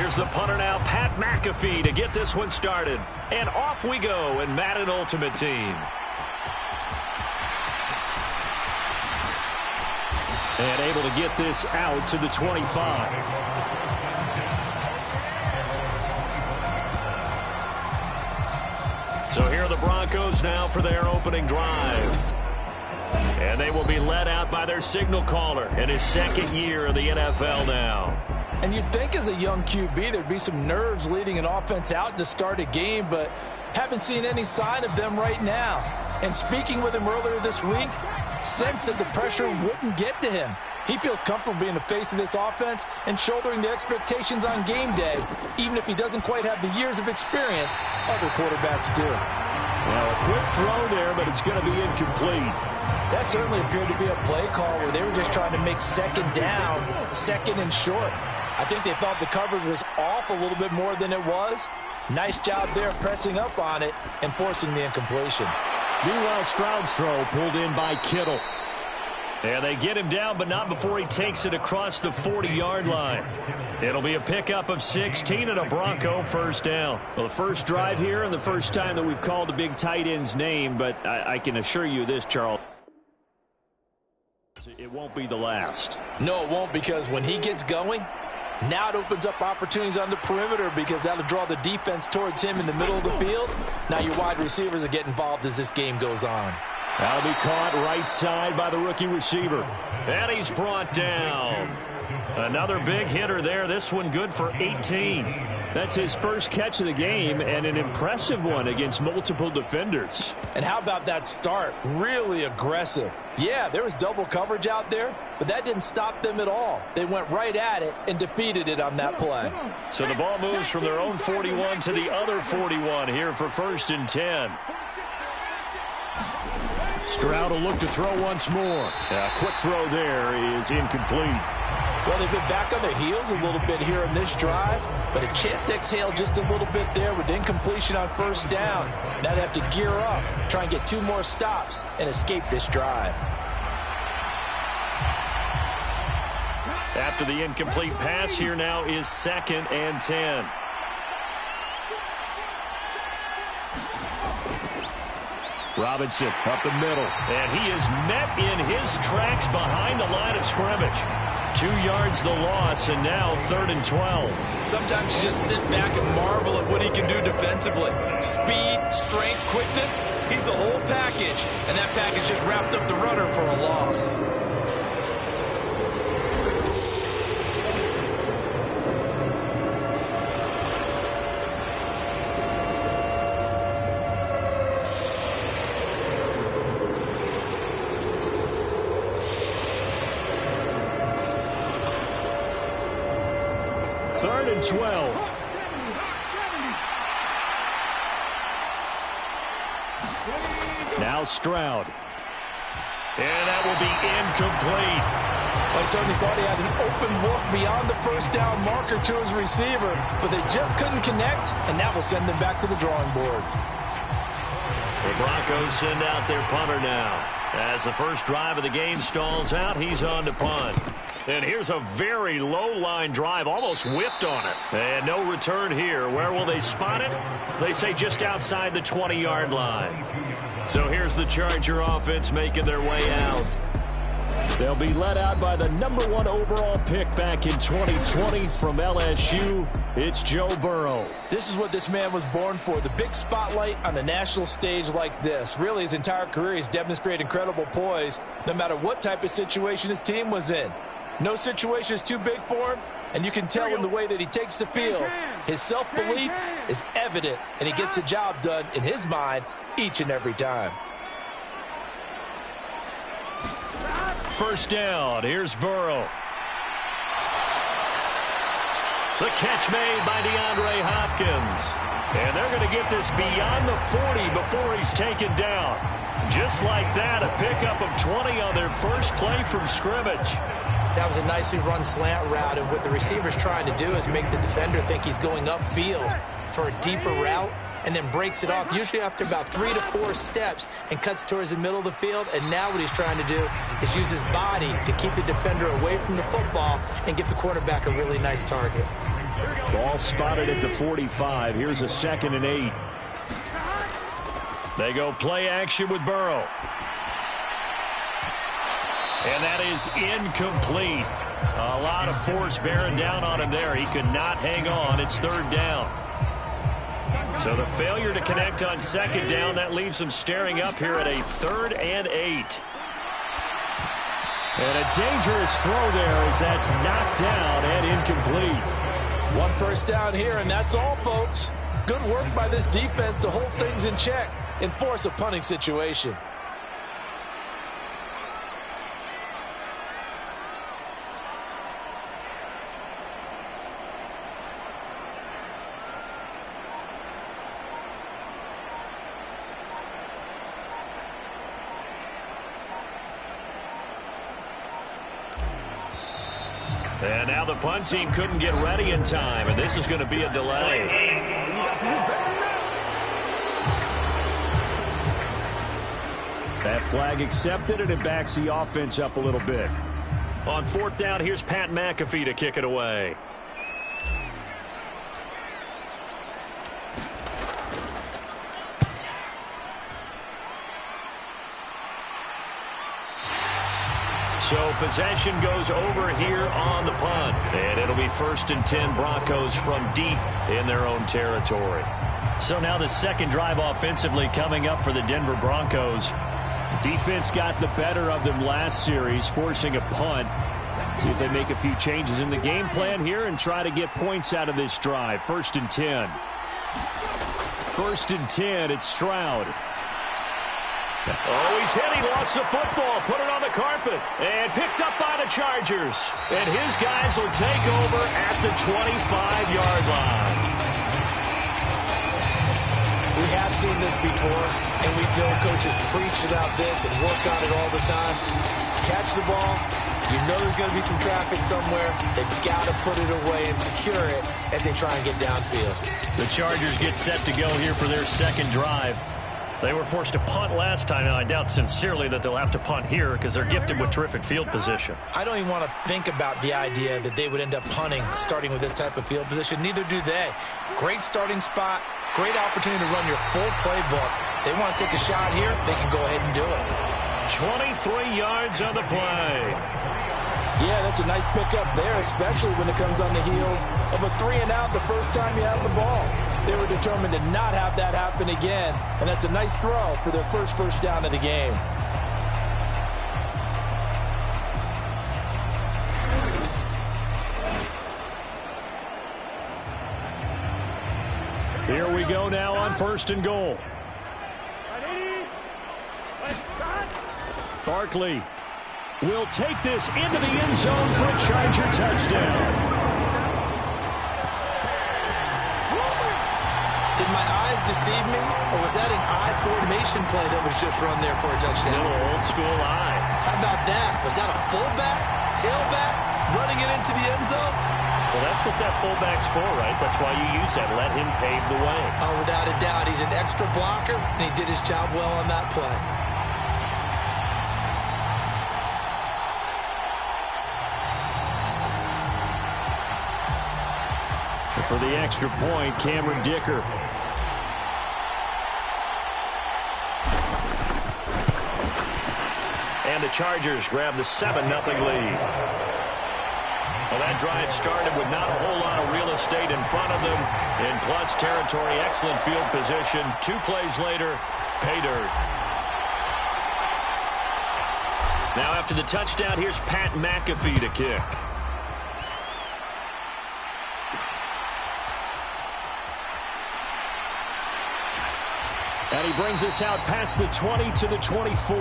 Here's the punter now, Pat McAfee, to get this one started. And off we go in Madden Ultimate Team. And able to get this out to the 25. So here are the Broncos now for their opening drive. And they will be led out by their signal caller in his second year in the NFL now. And you'd think as a young QB there'd be some nerves leading an offense out to start a game, but haven't seen any sign of them right now. And speaking with him earlier this week, sensed that the pressure wouldn't get to him. He feels comfortable being the face of this offense and shouldering the expectations on game day, even if he doesn't quite have the years of experience other quarterbacks do. Well, a quick throw there, but it's going to be incomplete. That certainly appeared to be a play call where they were just trying to make second down, second and short. I think they thought the coverage was off a little bit more than it was. Nice job there pressing up on it and forcing the incompletion. Meanwhile, Stroud's throw pulled in by Kittle. And they get him down, but not before he takes it across the 40-yard line. It'll be a pickup of 16 and a Bronco first down. Well, the first drive here and the first time that we've called a big tight end's name, but I can assure you this, Charles. It won't be the last. No, it won't, because when he gets going, now it opens up opportunities on the perimeter because that'll draw the defense towards him in the middle of the field. Now your wide receivers will get involved as this game goes on. That'll be caught right side by the rookie receiver. And he's brought down. Another big hitter there. This one good for 18. That's his first catch of the game and an impressive one against multiple defenders. And how about that start? Really aggressive. Yeah, there was double coverage out there, but that didn't stop them at all. They went right at it and defeated it on that play. So the ball moves from their own 41 to the other 41 here for 1st and 10. Stroud will look to throw once more. A quick throw there is incomplete. Well, they've been back on their heels a little bit here in this drive, but a chance to exhale just a little bit there with incompletion on first down. Now they have to gear up, try and get 2 more stops, and escape this drive. After the incomplete pass, here now is 2nd and 10. Robinson up the middle, and he is met in his tracks behind the line of scrimmage. 2 yards the loss, and now 3rd and 12. Sometimes you just sit back and marvel at what he can do defensively. Speed, strength, quickness, he's the whole package, and that package just wrapped up the runner for a loss. Third and 12. Now Stroud. And that will be incomplete. I certainly thought he had an open look beyond the first down marker to his receiver, but they just couldn't connect, and that will send them back to the drawing board. The Broncos send out their punter now. As the first drive of the game stalls out, he's on to punt. And here's a very low-line drive, almost whiffed on it. And no return here. Where will they spot it? They say just outside the 20-yard line. So here's the Charger offense making their way out. They'll be led out by the #1 overall pick back in 2020 from LSU. It's Joe Burrow. This is what this man was born for, the big spotlight on a national stage like this. Really, his entire career, he's demonstrated incredible poise, no matter what type of situation his team was in. No situation is too big for him, and you can tell in the way that he takes the field. His self-belief is evident, and he gets the job done in his mind each and every time. First down, here's Burrow. The catch made by DeAndre Hopkins. And they're going to get this beyond the 40 before he's taken down. Just like that, a pickup of 20 on their first play from scrimmage. That was a nicely run slant route, and what the receiver's trying to do is make the defender think he's going upfield for a deeper route, and then breaks it off, usually after about 3 to 4 steps, and cuts towards the middle of the field. And now what he's trying to do is use his body to keep the defender away from the football and give the quarterback a really nice target. Ball spotted at the 45. Here's a 2nd and 8. They go play action with Burrow. And that is incomplete. A lot of force bearing down on him there. He could not hang on. It's 3rd down. So the failure to connect on 2nd down, that leaves him staring up here at a 3rd and 8. And a dangerous throw there as that's knocked down and incomplete. 1 first down here, and that's all, folks. Good work by this defense to hold things in check and force a punting situation. And now the punt team couldn't get ready in time, and this is going to be a delay. That flag accepted, and it backs the offense up a little bit. On 4th down, here's Pat McAfee to kick it away. So possession goes over here on the punt. And it'll be 1st and 10 Broncos from deep in their own territory. So now the 2nd drive offensively coming up for the Denver Broncos. Defense got the better of them last series, forcing a punt. See if they make a few changes in the game plan here and try to get points out of this drive. 1st and 10. 1st and 10, it's Stroud. Oh, he's hit. He lost the football. Put it on the carpet. And picked up by the Chargers. And his guys will take over at the 25-yard line. We have seen this before, and we know coaches preach about this and work on it all the time. Catch the ball. You know there's going to be some traffic somewhere. They've got to put it away and secure it as they try and get downfield. The Chargers get set to go here for their 2nd drive. They were forced to punt last time, and I doubt sincerely that they'll have to punt here because they're gifted with terrific field position. I don't even want to think about the idea that they would end up punting starting with this type of field position. Neither do they. Great starting spot, great opportunity to run your full playbook. They want to take a shot here, they can go ahead and do it. 23 yards on the play. Yeah, that's a nice pickup there, especially when it comes on the heels of a 3-and-out the first time you have the ball. They were determined to not have that happen again, and that's a nice throw for their first down of the game. Here we go now on 1st and goal. Barkley will take this into the end zone for a Charger touchdown. Did my eyes deceive me, or was that an I formation play that was just run there for a touchdown? A little old school eye. How about that? Was that a fullback, tailback, running it into the end zone? Well, that's what that fullback's for, right? That's why you use that. Let him pave the way. Oh, without a doubt. He's an extra blocker, and he did his job well on that play. For the extra point, Cameron Dicker. And the Chargers grab the 7-0 lead. Well, that drive started with not a whole lot of real estate in front of them. In clutch territory, excellent field position. 2 plays later, pay dirt. Now after the touchdown, here's Pat McAfee to kick. And he brings us out past the 20 to the 24.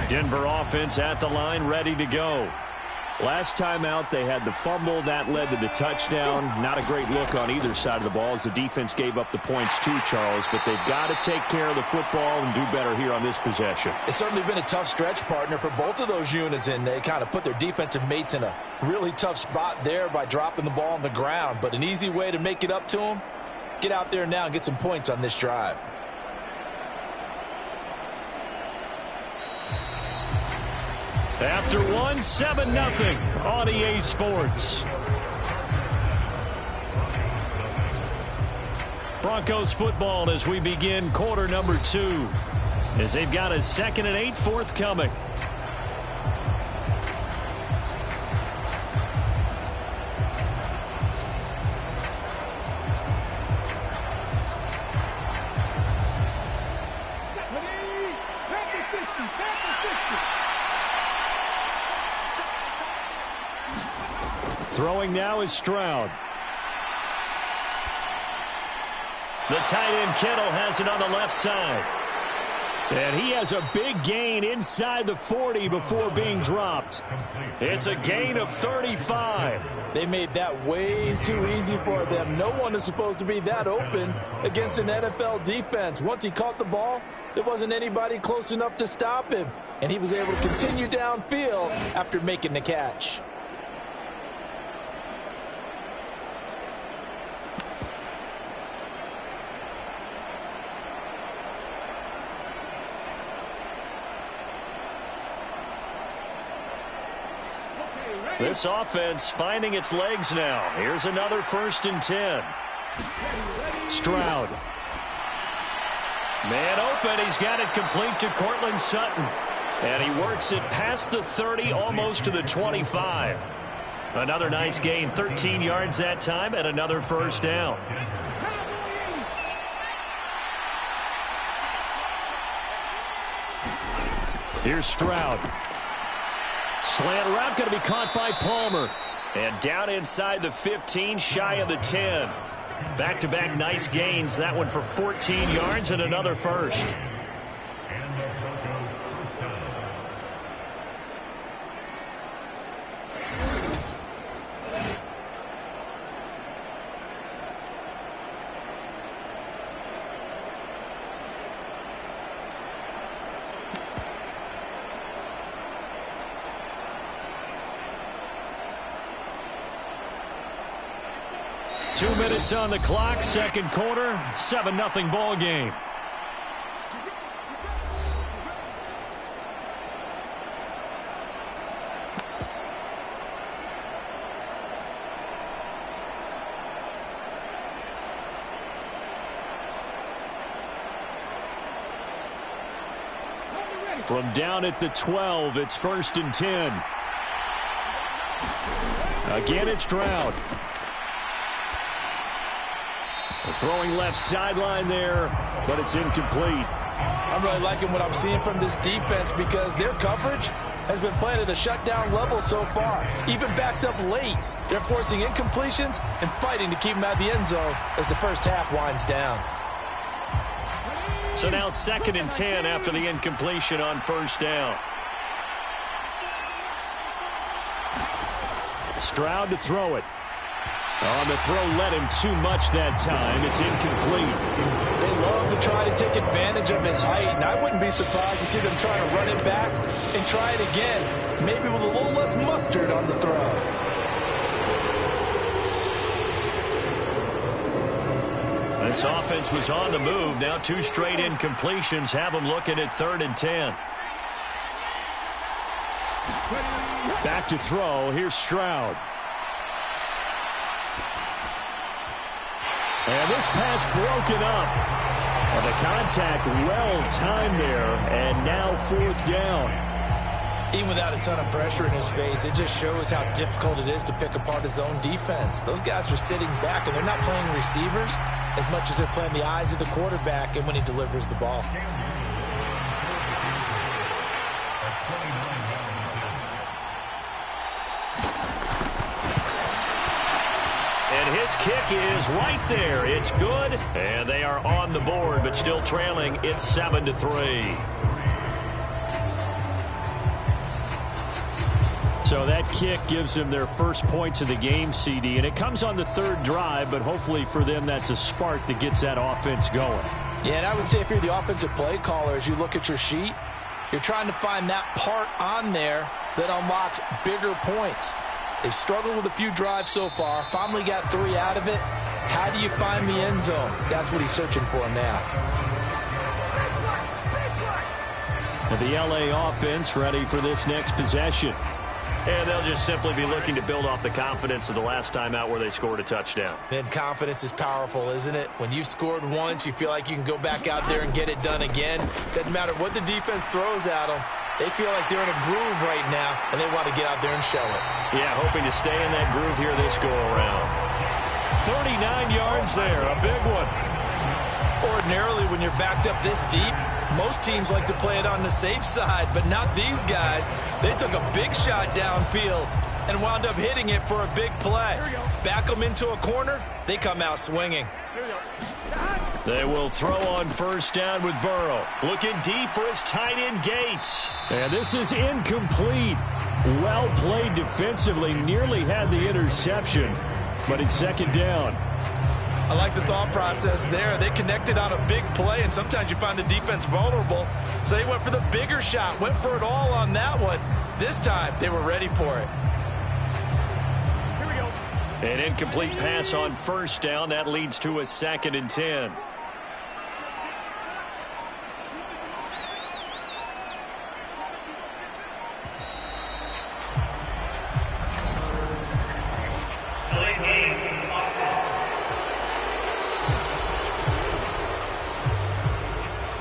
Denver offense at the line, ready to go. Last time out, they had the fumble. That led to the touchdown. Not a great look on either side of the ball as the defense gave up the points too, Charles. But they've got to take care of the football and do better here on this possession. It's certainly been a tough stretch, partner, for both of those units, and they kind of put their defensive mates in a really tough spot there by dropping the ball on the ground. But an easy way to make it up to them, get out there now and get some points on this drive. After one, 7-0 on EA Sports. Broncos football as we begin quarter number 2, as they've got a 2nd and 8 forthcoming. Throwing now is Stroud. The tight end Kittle has it on the left side. And he has a big gain inside the 40 before being dropped. It's a gain of 35. They made that way too easy for them. No one is supposed to be that open against an NFL defense. Once he caught the ball, there wasn't anybody close enough to stop him. And he was able to continue downfield after making the catch. This offense finding its legs now. Here's another 1st and 10. Stroud. Man open. He's got it complete to Cortland Sutton. And he works it past the 30, almost to the 25. Another nice gain, 13 yards that time, and another 1st down. Here's Stroud. Slant route going to be caught by Palmer. And down inside the 15, shy of the 10. Back-to-back nice gains. That one for 14 yards and another 1st. On the clock, 2nd quarter, 7-0 ball game. From down at the 12, it's 1st and 10. Again, it's Stroud. Throwing left sideline there, but it's incomplete. I'm really liking what I'm seeing from this defense because their coverage has been playing at a shutdown level so far. Even backed up late, they're forcing incompletions and fighting to keep them out of the end zone as the first half winds down. So now 2nd and 10 after the incompletion on 1st down. Stroud to throw it. On the throw, led him too much that time. It's incomplete. They love to try to take advantage of his height, and I wouldn't be surprised to see them trying to run it back and try it again, maybe with a little less mustard on the throw. This offense was on the move. Now 2 straight incompletions have them looking at 3rd and 10. Back to throw. Here's Stroud. And this pass broken up. Well, the contact well-timed there, and now 4th down. Even without a ton of pressure in his face, it just shows how difficult it is to pick apart his own defense. Those guys are sitting back, and they're not playing receivers as much as they're playing the eyes of the quarterback and when he delivers the ball. And his kick is right there. It's good, and they are on the board, but still trailing. It's 7-3. So that kick gives them their first points of the game, CD, and it comes on the third drive, but hopefully for them that's a spark that gets that offense going. Yeah, and I would say if you're the offensive play caller, as you look at your sheet, you're trying to find that part on there that unlocks bigger points. They've struggled with a few drives so far, finally got 3 out of it. How do you find the end zone? That's what he's searching for now. And the LA offense ready for this next possession. And they'll just simply be looking to build off the confidence of the last time out where they scored a touchdown. And confidence is powerful, isn't it? When you've scored once, you feel like you can go back out there and get it done again. Doesn't matter what the defense throws at them. They feel like they're in a groove right now, and they want to get out there and show it. Yeah, hoping to stay in that groove here this go-around. 39 yards there, a big one. Ordinarily, when you're backed up this deep, most teams like to play it on the safe side, but not these guys. They took a big shot downfield and wound up hitting it for a big play. Back them into a corner, they come out swinging. They will throw on first down with Burrow. Looking deep for his tight end Gates. And this is incomplete. Well played defensively, nearly had the interception, but it's second down. I like the thought process there. They connected on a big play, and sometimes you find the defense vulnerable. So they went for the bigger shot, went for it all on that one. This time, they were ready for it. An incomplete pass on first down. That leads to a 2nd and 10.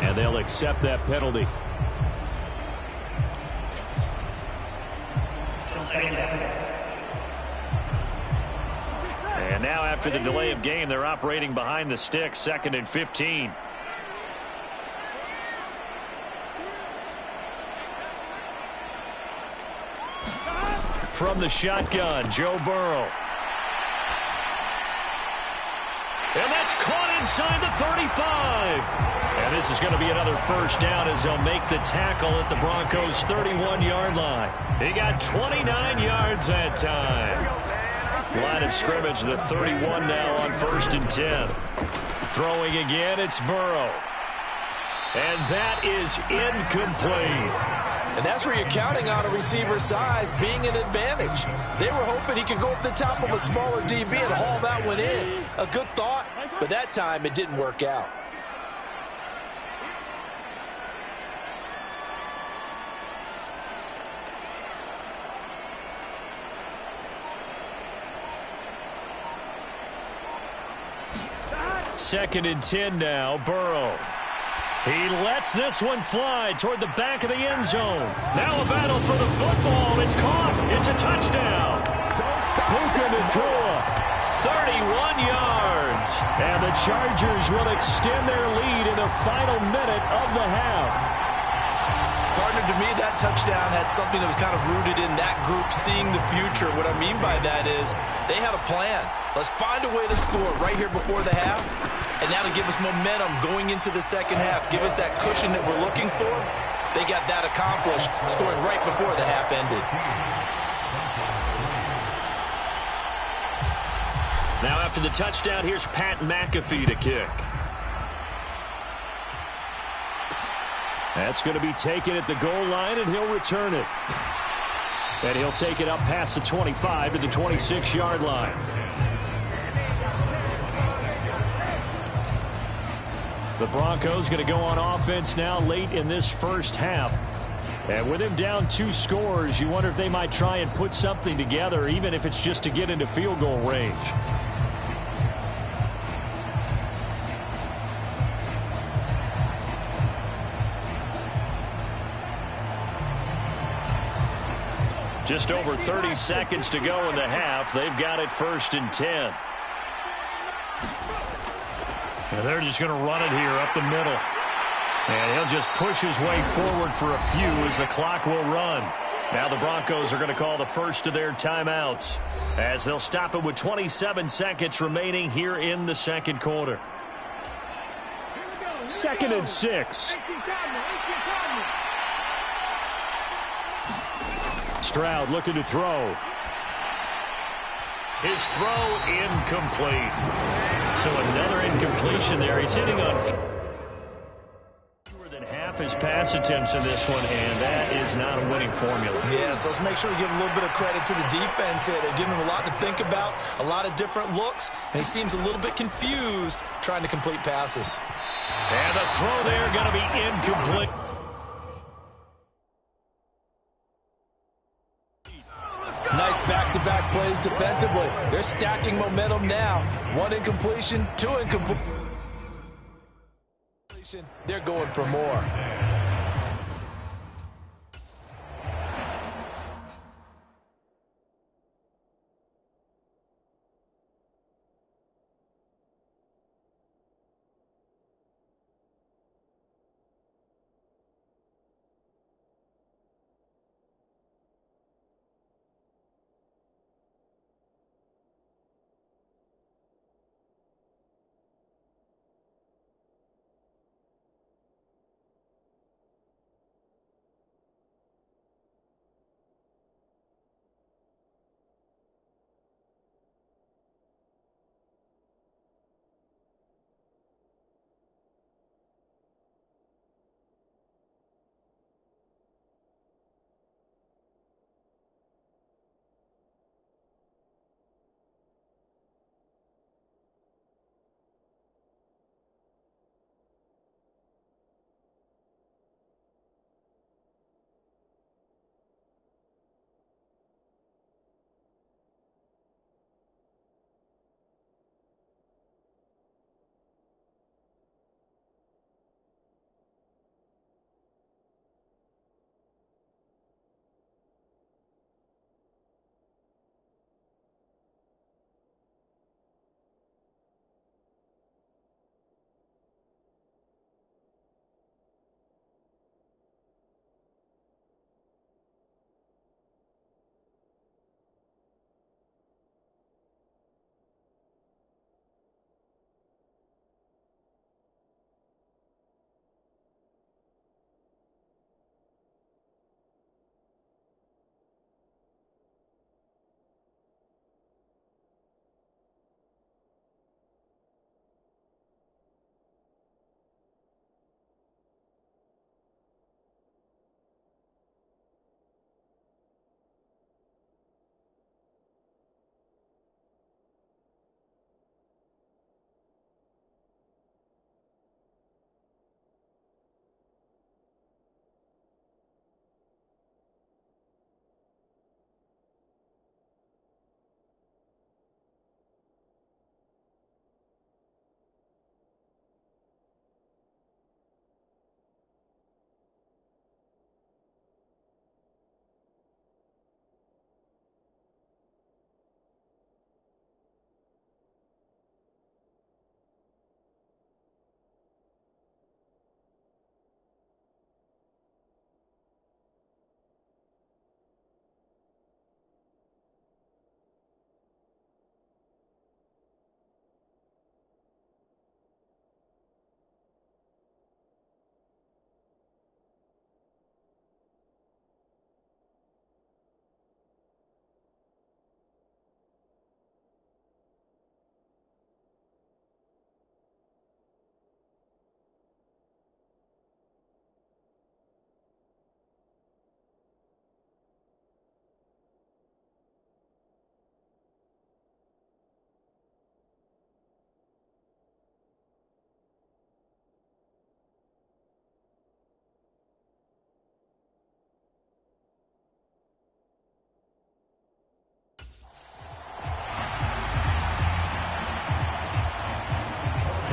And they'll accept that penalty. And now after the delay of game, they're operating behind the sticks, 2nd and 15. From the shotgun, Joe Burrow. And that's caught inside the 35. And this is going to be another first down as they'll make the tackle at the Broncos' 31-yard line. He got 29 yards that time. Line of scrimmage, the 31 now on 1st and 10. Throwing again, it's Burrow. And that is incomplete. And that's where you're counting on a receiver's size being an advantage. They were hoping he could go up the top of a smaller DB and haul that one in. A good thought, but that time it didn't work out. Second and 10 now, Burrow. He lets this one fly toward the back of the end zone. Now a battle for the football. It's caught. It's a touchdown. Puka Nacua, 31 yards. and the Chargers will extend their lead in the final minute of the half. Partner, to me, that touchdown had something that was kind of rooted in that group seeing the future. What I mean by that is they had a plan. Let's find a way to score right here before the half, and now to give us momentum going into the second half, give us that cushion that we're looking for. They got that accomplished, scoring right before the half ended. Now after the touchdown, here's Pat McAfee to kick. That's going to be taken at the goal line, and he'll return it. And he'll take it up past the 25 to the 26-yard line. The Broncos going to go on offense now late in this first half. And with him down 2 scores, you wonder if they might try and put something together, even if it's just to get into field goal range. Just over 30 seconds to go in the half. They've got it 1st and 10. And they're just going to run it here up the middle. And he'll just push his way forward for a few as the clock will run. Now the Broncos are going to call the first of their timeouts as they'll stop it with 27 seconds remaining here in the second quarter. 2nd and 6. Stroud looking to throw. His throw incomplete. So another incompletion there. He's hitting on fewer than half his pass attempts in this one, and that is not a winning formula. Yeah, so let's make sure we give a little bit of credit to the defense here. They're giving him a lot to think about, a lot of different looks, and he seems a little bit confused trying to complete passes. And the throw there going to be incomplete. Nice back-to-back plays defensively. They're stacking momentum now. One incompletion, two incompletion. They're going for more.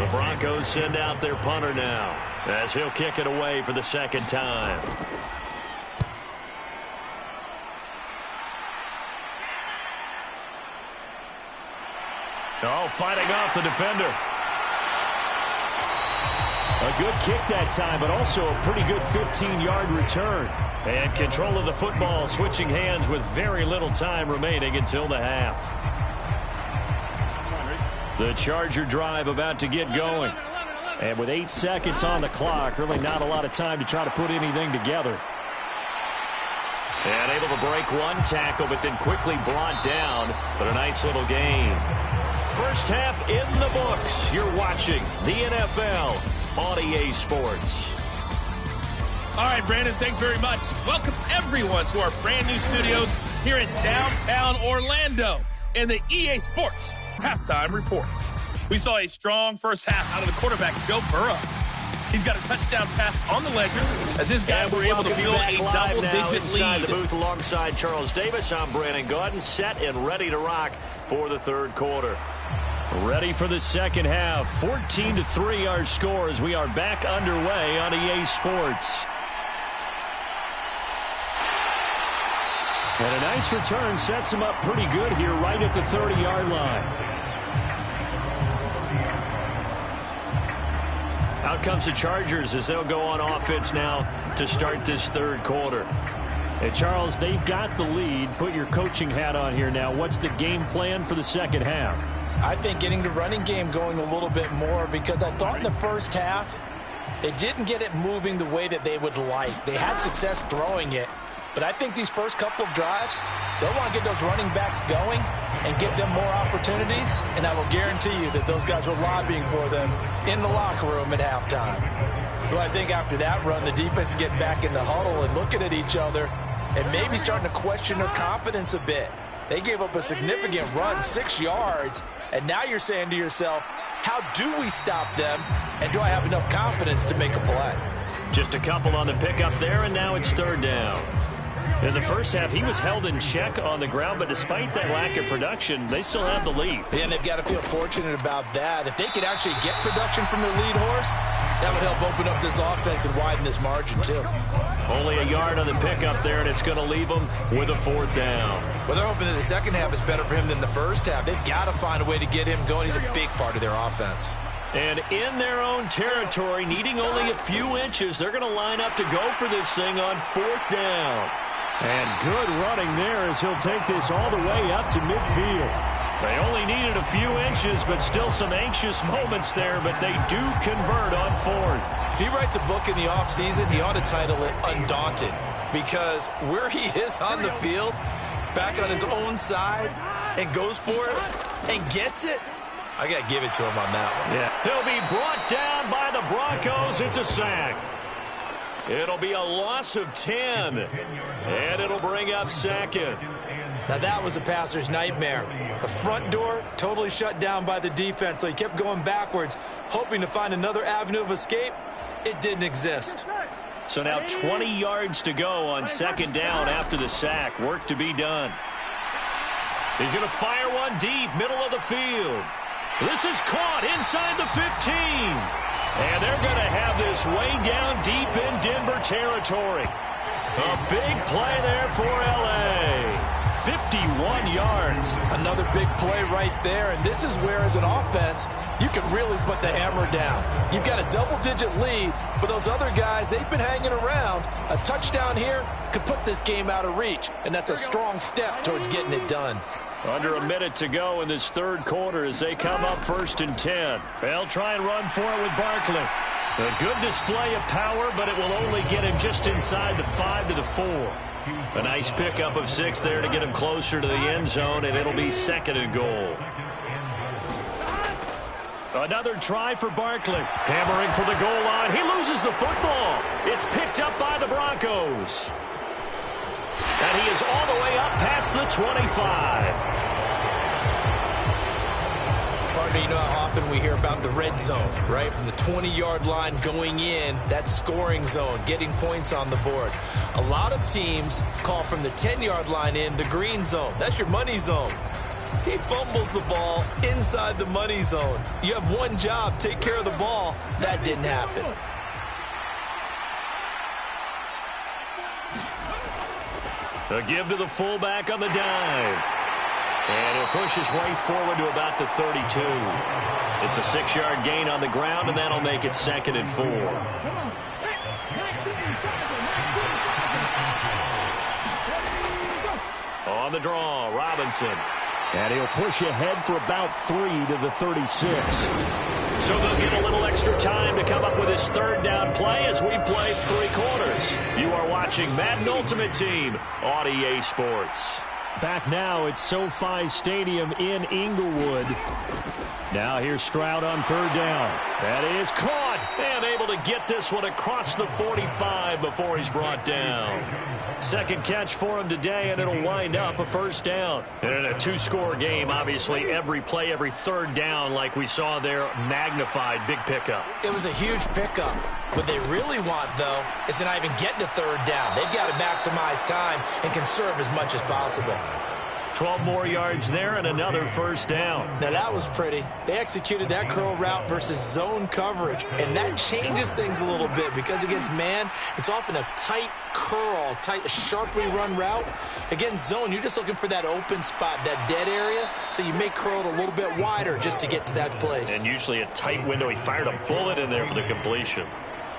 The Broncos send out their punter now as he'll kick it away for the second time. Oh, fighting off the defender. A good kick that time, but also a pretty good 15-yard return. And control of the football, switching hands with very little time remaining until the half. The Charger drive about to get going. And with 8 seconds on the clock, really not a lot of time to try to put anything together. And able to break one tackle, but then quickly brought down. But a nice little game. First half in the books. You're watching the NFL on EA Sports. All right, Brandon, thanks very much. Welcome, everyone, to our brand new studios here in downtown Orlando in the EA Sports Halftime Report. We saw a strong first half out of the quarterback, Joe Burrow. He's got a touchdown pass on the ledger as his guys were able to build a double-digit inside lead. the booth alongside Charles Davis. I'm Brandon Gaudin, set and ready to rock for the third quarter. Ready for the second half. 14-3 our score as we are back underway on EA Sports. And a nice return sets him up pretty good here right at the 30-yard line. Out comes the Chargers as they'll go on offense now to start this third quarter. Hey, Charles, they've got the lead. Put your coaching hat on here now. What's the game plan for the second half? I think getting the running game going a little bit more, because I thought in the first half they didn't get it moving the way that they would like. They had success throwing it, but I think these first couple of drives, they'll want to get those running backs going and give them more opportunities, and I will guarantee you that those guys were lobbying for them in the locker room at halftime. Well, I think after that run, the defense get back in the huddle and looking at each other and maybe starting to question their confidence a bit. They gave up a significant run, 6 yards, and now you're saying to yourself, how do we stop them, and do I have enough confidence to make a play? Just a couple on the pickup there, and now it's third down. In the first half, he was held in check on the ground, but despite that lack of production, they still have the lead. And they've got to feel fortunate about that. If they could actually get production from their lead horse, that would help open up this offense and widen this margin, too. Only a yard on the pickup there, and it's going to leave them with a fourth down. Well, they're hoping that the second half is better for him than the first half. They've got to find a way to get him going. He's a big part of their offense. And in their own territory, needing only a few inches, they're going to line up to go for this thing on fourth down. And good running there as he'll take this all the way up to midfield. They only needed a few inches, but still some anxious moments there, but they do convert on fourth. If he writes a book in the offseason, he ought to title it Undaunted, because where he is on the field, back on his own side, and goes for it, and gets it, I got to give it to him on that one. Yeah. He'll be brought down by the Broncos. It's a sack. It'll be a loss of 10, and it'll bring up second. Now that was a passer's nightmare. The front door totally shut down by the defense, so he kept going backwards, hoping to find another avenue of escape. It didn't exist. So now 20 yards to go on second down after the sack. Work to be done. He's going to fire one deep, middle of the field. This is caught inside the 15. And they're going to have this way down deep in Denver territory. A big play there for L.A. 51 yards. Another big play right there, and this is where, as an offense, you can really put the hammer down. You've got a double-digit lead, but those other guys, they've been hanging around. A touchdown here could put this game out of reach, and that's a strong step towards getting it done. Under a minute to go in this third quarter as they come up 1st and 10. They'll try and run for it with Barkley. A good display of power, but it will only get him just inside the 5 to the 4. A nice pickup of 6 there to get him closer to the end zone, and it'll be 2nd and goal. Another try for Barkley. Hammering for the goal line. He loses the football. It's picked up by the Broncos. And he is all the way up past the 25. Partner, you know how often we hear about the red zone, right? From the 20-yard line going in, that scoring zone, getting points on the board. A lot of teams call from the 10-yard line in the green zone. That's your money zone. He fumbles the ball inside the money zone. You have one job, take care of the ball. That didn't happen. A give to the fullback on the dive. And he'll push his way forward to about the 32. It's a 6-yard gain on the ground, and that'll make it 2nd and 4. On the draw, Robinson. And he'll push ahead for about 3 to the 36. So they'll get a little extra time to come up with his third down play as we played 3 quarters. You are watching Madden Ultimate Team on EA Sports. Back now at SoFi Stadium in Inglewood. Now here's Stroud on 3rd down. That is caught and able to get this one across the 45 before he's brought down. Second catch for him today, and it'll wind up a 1st down. And in a 2-score game, obviously every play, every 3rd down, like we saw there, magnified. Big pickup. It was a huge pickup. What they really want, though, is to not even get to 3rd down. They've got to maximize time and conserve as much as possible. 12 more yards there and another 1st down. Now, that was pretty. They executed that curl route versus zone coverage, and that changes things a little bit because against man, it's often a tight curl, tight, sharply run route. Against zone, you're just looking for that open spot, that dead area, so you may curl it a little bit wider just to get to that place. And usually a tight window. He fired a bullet in there for the completion.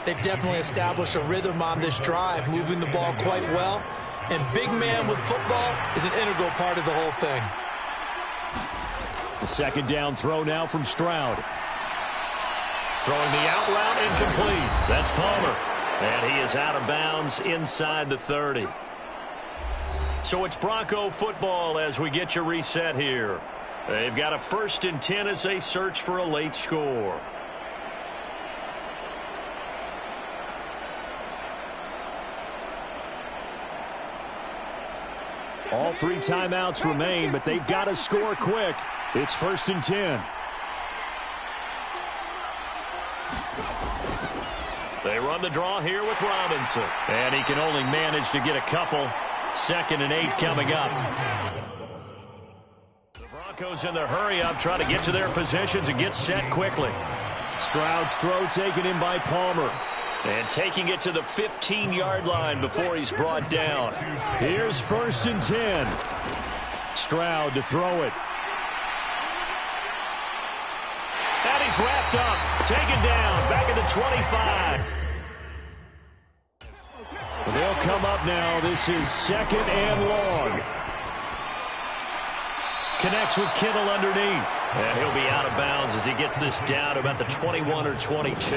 They've definitely established a rhythm on this drive, moving the ball quite well. And big man with football is an integral part of the whole thing. The 2nd down throw now from Stroud. Throwing the out route incomplete. That's Palmer. And he is out of bounds inside the 30. So it's Bronco football as we get you reset here. They've got a 1st and 10 as they search for a late score. All 3 timeouts remain, but they've got to score quick. It's 1st and 10. They run the draw here with Robinson. And he can only manage to get a couple. 2nd and 8 coming up. The Broncos in their hurry-up try to get to their positions and get set quickly. Stroud's throw taken in by Palmer. And taking it to the 15-yard line before he's brought down. Here's 1st and 10. Stroud to throw it. And he's wrapped up. Taken down. Back at the 25. They'll come up now. This is 2nd and long. Connects with Kittle underneath. And he'll be out of bounds as he gets this down to about the 21 or 22.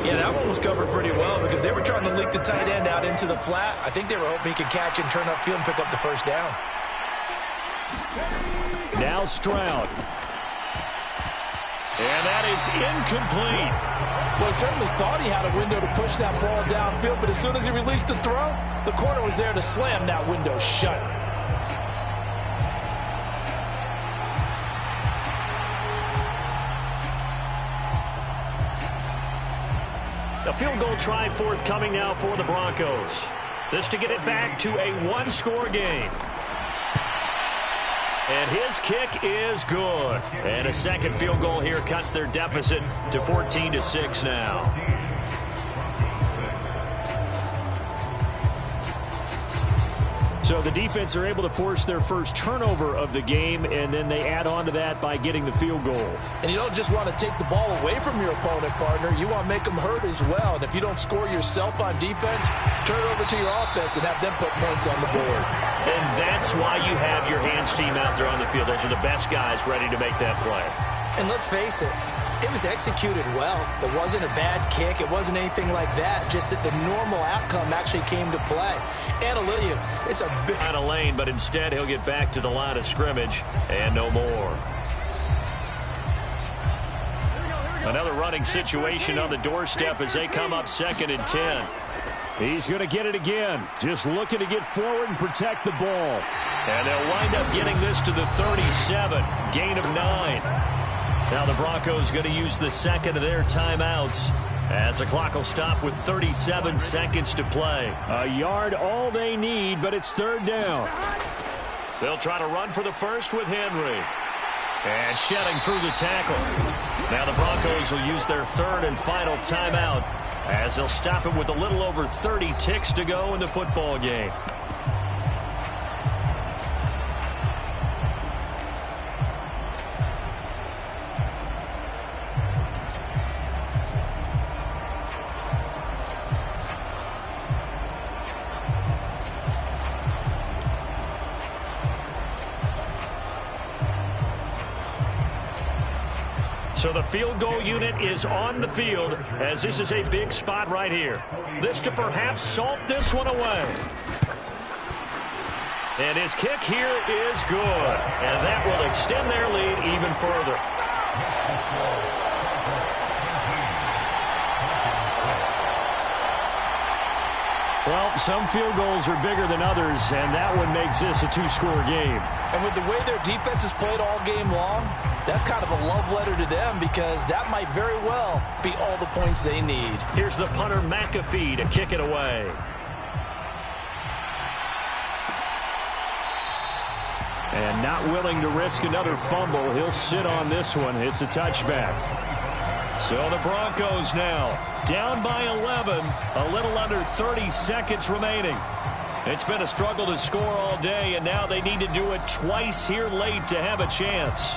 Yeah, that one was covered pretty well because they were trying to leak the tight end out into the flat. I think they were hoping he could catch and turn upfield and pick up the 1st down. Now Stroud. And that is incomplete. Well, he certainly thought he had a window to push that ball downfield, but as soon as he released the throw, the corner was there to slam that window shut. A field goal try forthcoming now for the Broncos. This to get it back to a 1-score game. And his kick is good. And a 2nd field goal here cuts their deficit to 14-6 now. So the defense are able to force their first turnover of the game, and then they add on to that by getting the field goal. And you don't just want to take the ball away from your opponent, partner. You want to make them hurt as well. And if you don't score yourself on defense, turn it over to your offense and have them put points on the board. And that's why you have your hands team out there on the field. Those are the best guys ready to make that play. And let's face it, it was executed well. It wasn't a bad kick. It wasn't anything like that. Just that the normal outcome actually came to play. Analytic, it's a big out of lane, but instead he'll get back to the line of scrimmage and no more. Another running situation on the doorstep as they come up 2nd and 10. He's going to get it again. Just looking to get forward and protect the ball. And they'll wind up getting this to the 37. Gain of 9. Now the Broncos going to use the 2nd of their timeouts as the clock will stop with 37 seconds to play. A yard all they need, but it's 3rd down. They'll try to run for the 1st with Henry. And shedding through the tackle. Now the Broncos will use their 3rd and final timeout as they'll stop it with a little over 30 ticks to go in the football game. So the field goal unit is on the field as this is a big spot right here. This to perhaps salt this one away. And his kick here is good. And that will extend their lead even further. Well, some field goals are bigger than others, and that one makes this a two-score game. And with the way their defense has played all game long, that's kind of a love letter to them because that might very well be all the points they need. Here's the punter McAfee to kick it away. And not willing to risk another fumble, he'll sit on this one. It's a touchback. So the Broncos now down by 11, a little under 30 seconds remaining. It's been a struggle to score all day, and now they need to do it twice here late to have a chance.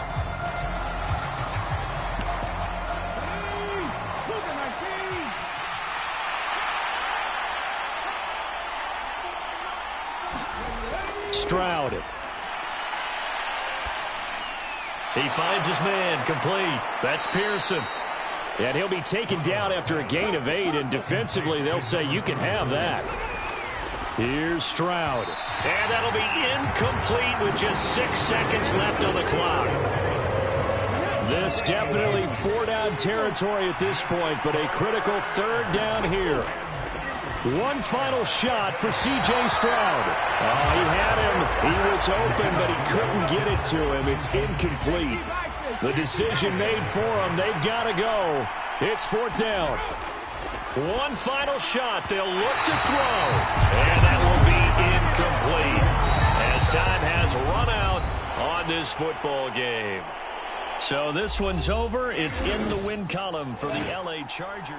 Stroud. He finds his man, complete. That's Pearson. And he'll be taken down after a gain of 8, and defensively they'll say you can have that. Here's Stroud. And that'll be incomplete with just 6 seconds left on the clock. This definitely 4-down territory at this point, but a critical 3rd down here. One final shot for C.J. Stroud. Oh, he had him. He was open, but he couldn't get it to him. It's incomplete. The decision made for him. They've got to go. It's 4th down. One final shot. They'll look to throw. And that will be incomplete as time has run out on this football game. So this one's over. It's in the win column for the L.A. Chargers.